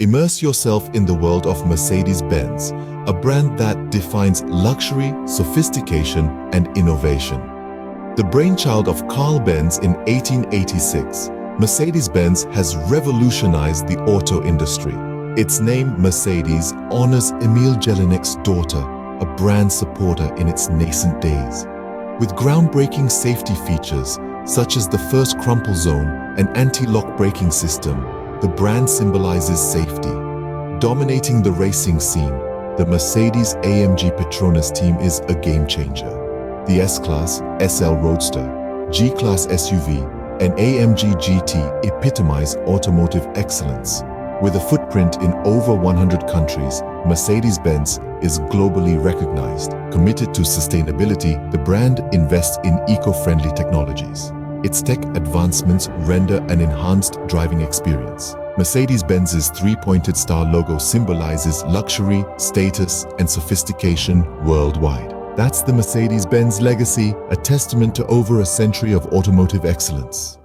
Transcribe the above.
Immerse yourself in the world of Mercedes-Benz, a brand that defines luxury, sophistication, and innovation. The brainchild of Carl Benz in 1886, Mercedes-Benz has revolutionized the auto industry. Its name, Mercedes, honors Emil Jelinek's daughter, a brand supporter in its nascent days. With groundbreaking safety features, such as the first crumple zone and anti-lock braking system, the brand symbolizes safety. Dominating the racing scene, the Mercedes-AMG Petronas team is a game-changer. The S-Class, SL Roadster, G-Class SUV, and AMG GT epitomize automotive excellence. With a footprint in over 100 countries, Mercedes-Benz is globally recognized. Committed to sustainability, the brand invests in eco-friendly technologies. Its tech advancements render an enhanced driving experience. Mercedes-Benz's three-pointed star logo symbolizes luxury, status, and sophistication worldwide. That's the Mercedes-Benz legacy, a testament to over a century of automotive excellence.